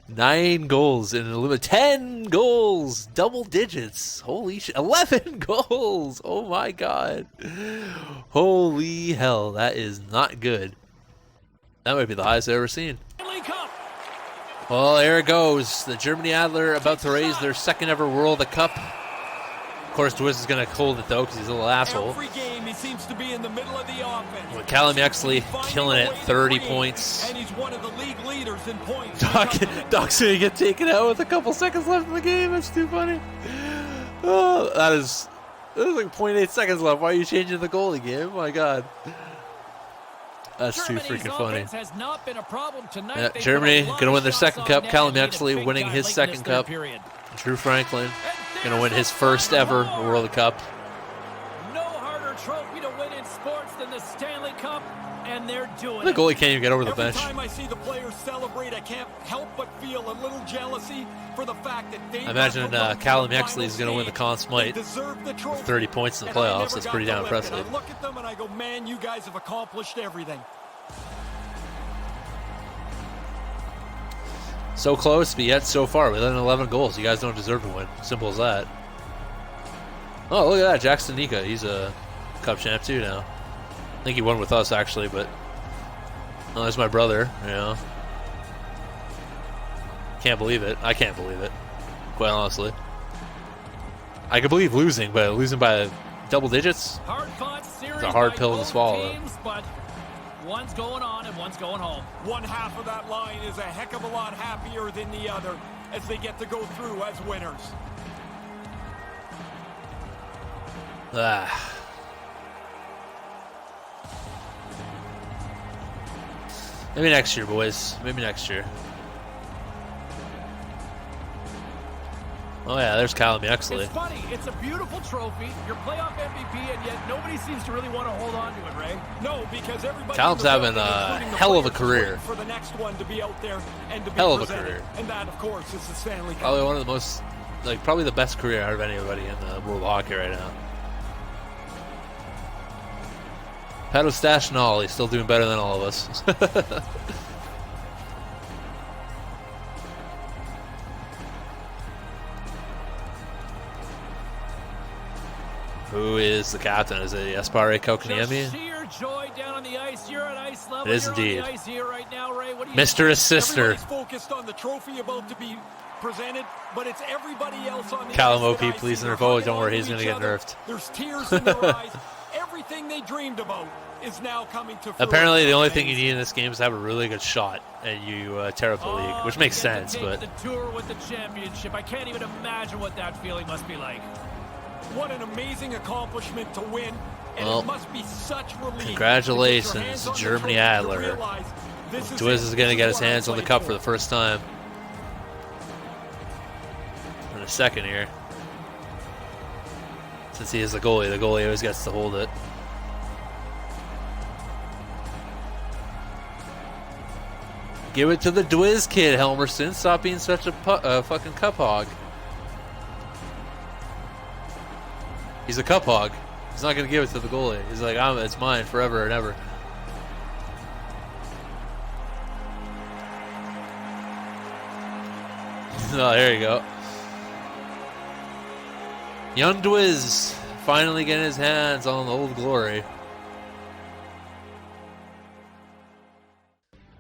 9 goals in a limit. 10 goals, double digits. Holy shit, 11 goals. Oh my God. Holy hell, that is not good. That might be the highest I've ever seen. Well, there it goes. The Germany Adler about to raise their second ever World Cup. Of course, Dwiz is going to hold it, though, because he's a little asshole. Every game, he seems to be in the middle of the offense. With Callum Exley killing it, 30 points. And he's one of the league leaders in points. Doc's going to get taken out with a couple seconds left in the game. That's too funny. Oh, there's like 0.8 seconds left. Why are you changing the goalie game? My God. That's too freaking funny. Has not been a problem tonight. Yeah, Germany going to win their second cup. Callum Exley winning his second cup. Drew Franklin going to win his first ever World Cup. No harder trophy to win in sports than the Stanley Cup, and they're doing The goalie can't even get over the bench. Every time I see the players celebrate, I can't help but feel a little jealousy for the fact that they. I imagine Callum Exley is going to win the Conn Smythe with 30 points in the playoffs. That's pretty damn impressive. I look at them and I go, man, you guys have accomplished everything. So close, but yet so far. We let in 11 goals. You guys don't deserve to win. Simple as that. Oh, look at that. Jackson Nika. He's a Cup champ too now. I think he won with us, actually, but... Oh, there's my brother, you know. Can't believe it. I can't believe it, quite honestly. I can believe losing, but losing by double digits? It's a hard pill to swallow. Teams, but one's going on and one's going home. One half of that line is a heck of a lot happier than the other as they get to go through as winners. Maybe next year, boys. Maybe next year. Oh yeah, there's Callum Exley. It's funny. It's a beautiful trophy. Your playoff MVP, and yet nobody seems to really want to hold on to it, Ray. No, because everybody. Callum's having a hell of a career. For the next one to be out there and to be hell of a presented. career. And that, of course, is the Stanley Cup. Probably one of the most, like, probably the best career out of anybody in the world of hockey right now. Pato Stash and all, he's still doing better than all of us. Who is the captain? Is it Jesperi Kotkaniemi? Sheer joy down on the ice. You're at ice level. It is You're indeed. on the ice here right now, Ray. What do you Mr. Assister. Everybody's focused on the trophy about to be presented, but it's everybody else on the Callum ice. OP, please nerf. Oh, don't worry, he's going to get nerfed. There's tears in their eyes. Everything they dreamed about is now coming to fruition. Apparently, the only thing you need in this game is to have a really good shot, and you tear up the league, which makes sense. But the tour with the championship, I can't even imagine what that feeling must be like. What an amazing accomplishment to win, and well, it must be such relief. Congratulations, Germany Adler. Dwiz is going to get his hands on the cup for the first time in a second here. Since he is the goalie always gets to hold it. Give it to the Dwiz kid, Helmerson. Stop being such a fucking cup hog. He's a cup hog. He's not going to give it to the goalie. He's like, it's mine forever and ever. Oh, there you go. Young Dwiz finally getting his hands on the old glory.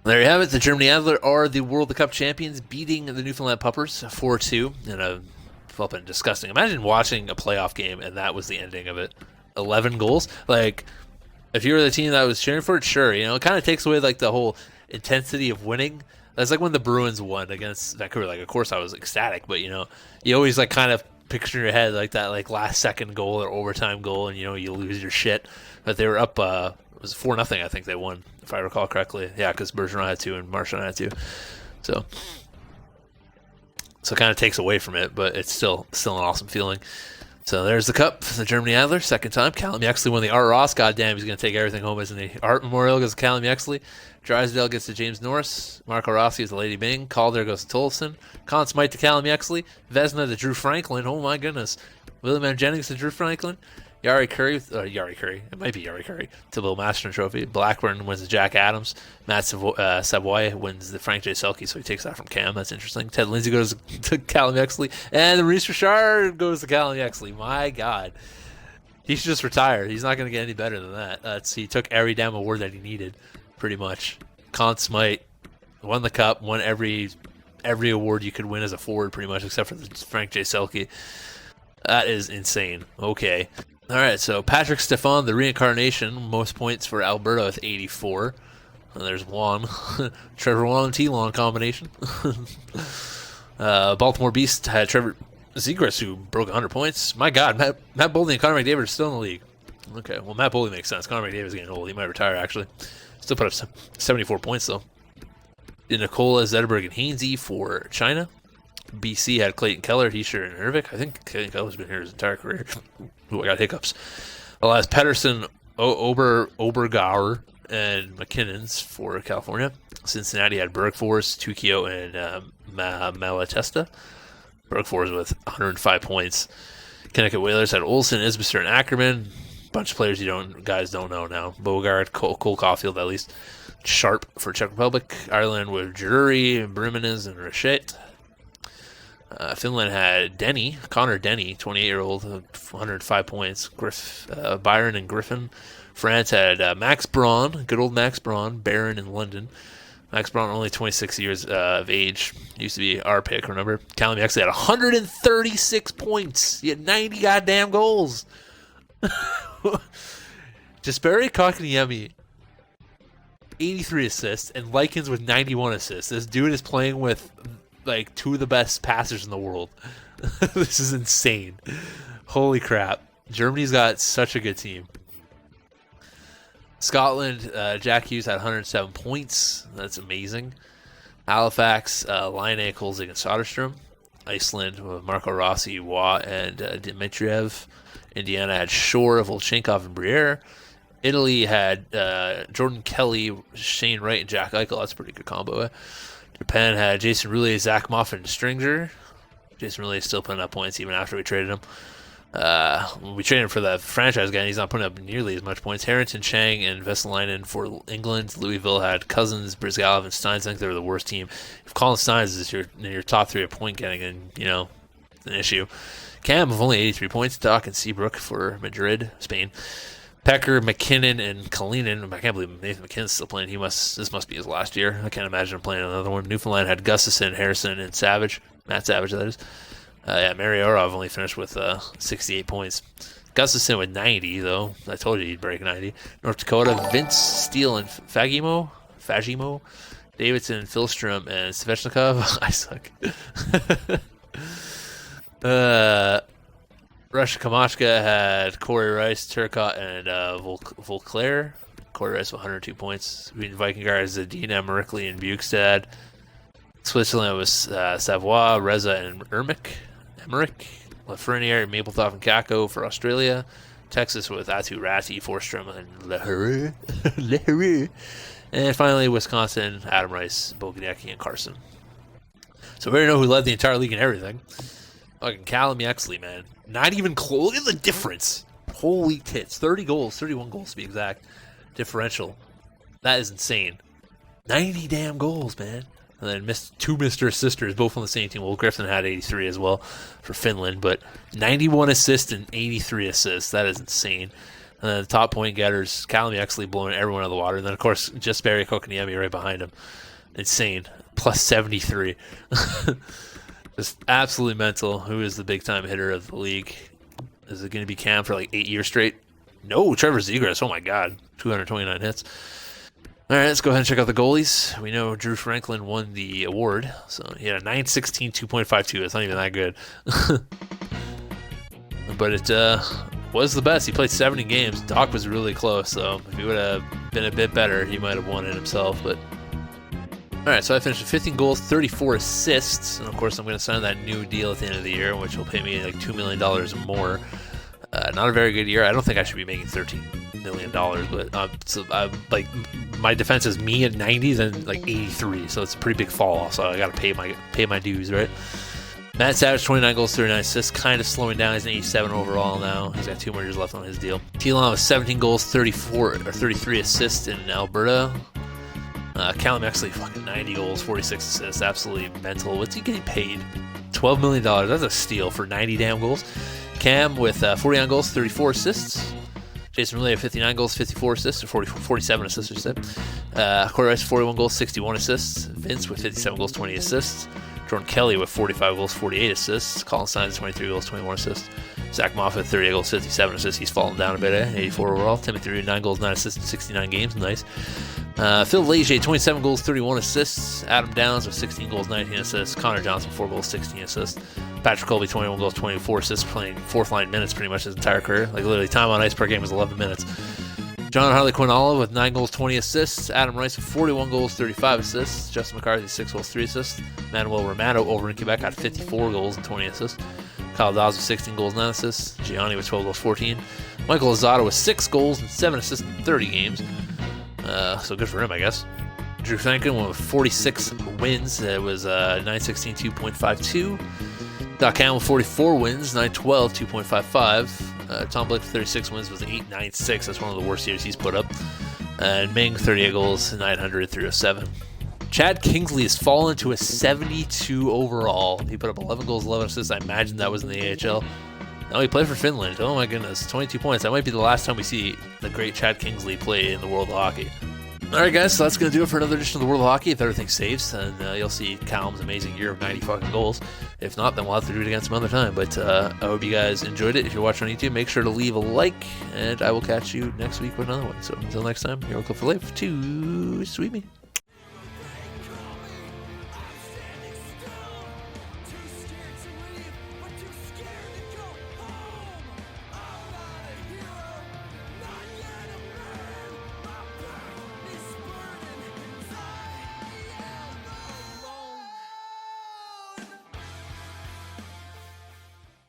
There you have it. The Germany Adler are the World Cup champions, beating the Newfoundland Puppers 4-2 in a flippin' disgusting. Imagine watching a playoff game and that was the ending of it. 11 goals. Like, if you were the team that was cheering for it, sure. You know, it kind of takes away like the whole intensity of winning. That's like when the Bruins won against Vancouver. Like, of course I was ecstatic, but you know, you always like kind of picture in your head like that like last second goal or overtime goal, and you know you lose your shit. But they were up. It was 4-0. I think they won, if I recall correctly. Yeah, because Bergeron had 2 and Marchand had 2. So it kind of takes away from it, but it's still an awesome feeling. So there's the cup, the Germany Adler, second time. Callum Exley won the Art Ross. Goddamn, he's going to take everything home, isn't he? Art Memorial goes to Callum Exley. Drysdale gets to James Norris. Marco Rossi is to Lady Bing. Calder goes to Tolson. Conn Smythe to Callum Exley. Vezina to Drew Franklin. Oh my goodness. Willie Man Jennings to Drew Franklin. Yari Curry. It might be Yari Curry. To the Bill Masterton Trophy. Blackburn wins the Jack Adams. Matt Savoy wins the Frank J. Selke, so he takes that from Cam. That's interesting. Ted Lindsay goes to Callum Exley. And Maurice Richard goes to Callum Exley. My God. He should just retire. He's not going to get any better than that. He took every damn award that he needed, pretty much. Conn Smythe, won the cup, won every award you could win as a forward, pretty much, except for the Frank J. Selke. That is insane. Okay. All right, so Patrick Stefan, the reincarnation, most points for Alberta with 84. And there's one. Trevor Wall and T-Long combination. Baltimore Beast had Trevor Zegras, who broke 100 points. My God, Matt Boldy and Connor McDavid are still in the league. Okay, well, Matt Boldy makes sense. Connor McDavid's getting old. He might retire, actually. Still put up 74 points, though. Nicola Zetterberg and Hainsey for China. BC had Clayton Keller, Heischer, and Hervik. I think Clayton Keller's been here his entire career. Ooh, I got hiccups. Elias Pettersson, Obergauer, and McKinnon's for California. Cincinnati had Bergfors, Tukio, and Malatesta. Bergfors with 105 points. Connecticut Whalers had Olsen, Isbister, and Ackerman. Bunch of players guys don't know now. Bogart, Cole Caulfield, at least. Sharp for Czech Republic. Ireland with Drury, Brimenez, and Richet. Finland had Connor Denny, 28-year-old, 105 points. Byron and Griffin. France had Max Braun, good old Max Braun, Baron in London. Max Braun, only 26 years of age. Used to be our pick, remember? Callum actually had 136 points. He had 90 goddamn goals. Jesperi Kotkaniemi, 83 assists, and Likens with 91 assists. This dude is playing with like two of the best passers in the world. This is insane. Holy crap. Germany's got such a good team. Scotland, Jack Hughes had 107 points. That's amazing. Halifax, Laine, Kolzig, and Soderstrom. Iceland with Marco Rossi, Watt, and Dimitriev. Indiana had Shore, Volchenkov, and Briere. Italy had Jordan Kelly, Shane Wright, and Jack Eichel. That's a pretty good combo. Japan had Jason Roulet, Zach Moffat, and Stringer. Jason Roulet is still putting up points even after we traded him. We traded him for the franchise guy, and he's not putting up nearly as much points. Harrington, Chang, and Vesalainen for England. Louisville had Cousins, Brizgalov, and Steins. I think they were the worst team. If Colin Steins is in your top three of point getting, then, it's an issue. Cam with only 83 points. Doc and Seabrook for Madrid, Spain. Pecker, McKinnon, and Kalinin. I can't believe Nathan McKinnon's still playing. This must be his last year. I can't imagine him playing another one. Newfoundland had Gustafson, Harrison, and Savage. Matt Savage, that is. Mariorov only finished with 68 points. Gustafson with 90, though. I told you he'd break 90. North Dakota, Vince, Steele, and Fagimo. Davidson, Philstrom, and Svechnikov. I suck. Russia Kamachka had Corey Rice, Turcotte, and Volclair. Corey Rice with 102 points. Sweden Viking guards Zadina, Merkley, and Bukestad. Switzerland was Savoie, Reza, and Emmerich. Lafreniere, Mapletop, and Kako for Australia. Texas with Atu Ratti, Forstrom, and Leheureux. And finally, Wisconsin, Adam Rice, Bogacki, and Carson. So we already know who led the entire league and everything. Fucking Callum Exley, man. Not even close. Look at the difference. Holy tits. 30 goals, 31 goals to be exact. Differential. That is insane. 90 damn goals, man. And then two Mr. Sisters, both on the same team. Well, Griffin had 83 as well for Finland, but 91 assists and 83 assists. That is insane. And then the top point getters, Callum Exley blowing everyone out of the water. And then, of course, just Barry Kotkaniemi right behind him. Insane. Plus 73. Just absolutely mental. Who is the big-time hitter of the league? Is it going to be Cam for like 8 years straight? No, Trevor Zegras. Oh, my God. 229 hits. All right, let's go ahead and check out the goalies. We know Drew Franklin won the award. So he had a 9.16, 2.52. It's not even that good. But it was the best. He played 70 games. Doc was really close. So if he would have been a bit better, he might have won it himself. But all right, so I finished with 15 goals, 34 assists. And, of course, I'm going to sign that new deal at the end of the year, which will pay me like $2 million more. Not a very good year. I don't think I should be making $13 million, but like my defense is me at 90s and like 83, so it's a pretty big fall off. So I got to pay my dues, right? Matt Savage, 29 goals, 39 assists, kind of slowing down. He's an 87 overall now. He's got 2 more years left on his deal. Telon with 17 goals, 33 assists in Alberta. Callum actually fucking 90 goals, 46 assists. Absolutely mental. What's he getting paid? $12 million. That's a steal for 90 damn goals. Cam with 49 goals, 34 assists. Jason Riley at 59 goals, 54 assists, or 47 assists, I said. Corey Rice, 41 goals, 61 assists. Vince with 57 goals, 20 assists. Jordan Kelly with 45 goals, 48 assists. Colin Stein, 23 goals, 21 assists. Zach Moffat, 38 goals, 57 assists. He's fallen down a bit, 84 overall. Timothy Reed, 9 goals, 9 assists in 69 games. Nice. Phil Leger, 27 goals, 31 assists. Adam Downs with 16 goals, 19 assists. Connor Johnson, 4 goals, 16 assists. Patrick Colby, 21 goals, 24 assists, playing fourth line minutes pretty much his entire career. Like, literally, time on ice per game was 11 minutes. John Harley Quinn Olive with 9 goals, 20 assists. Adam Rice with 41 goals, 35 assists. Justin McCarthy, 6 goals, 3 assists. Manuel Romano over in Quebec got 54 goals and 20 assists. Kyle Dawes with 16 goals, 9 assists. Gianni with 12 goals, 14. Michael Lozada with 6 goals and 7 assists in 30 games. So good for him, I guess. Drew Franklin went with 46 wins. It was 916, 2.52. Doc Campbell with 44 wins, 912, 2.55. Tom Blake with 36 wins was 896. That's one of the worst years he's put up. And Ming, 38 goals, 900, 307. Chad Kingsley has fallen to a 72 overall. He put up 11 goals, 11 assists. I imagine that was in the AHL. No, he played for Finland. Oh my goodness, 22 points. That might be the last time we see the great Chad Kingsley play in the World of Hockey. Alright guys, so that's going to do it for another edition of the World of Hockey. If everything saves, then you'll see Callum's amazing year of 90 fucking goals. If not, then we'll have to do it again some other time. But I hope you guys enjoyed it. If you're watching on YouTube, make sure to leave a like, and I will catch you next week with another one. So until next time, here we'll go for life. To sweet me.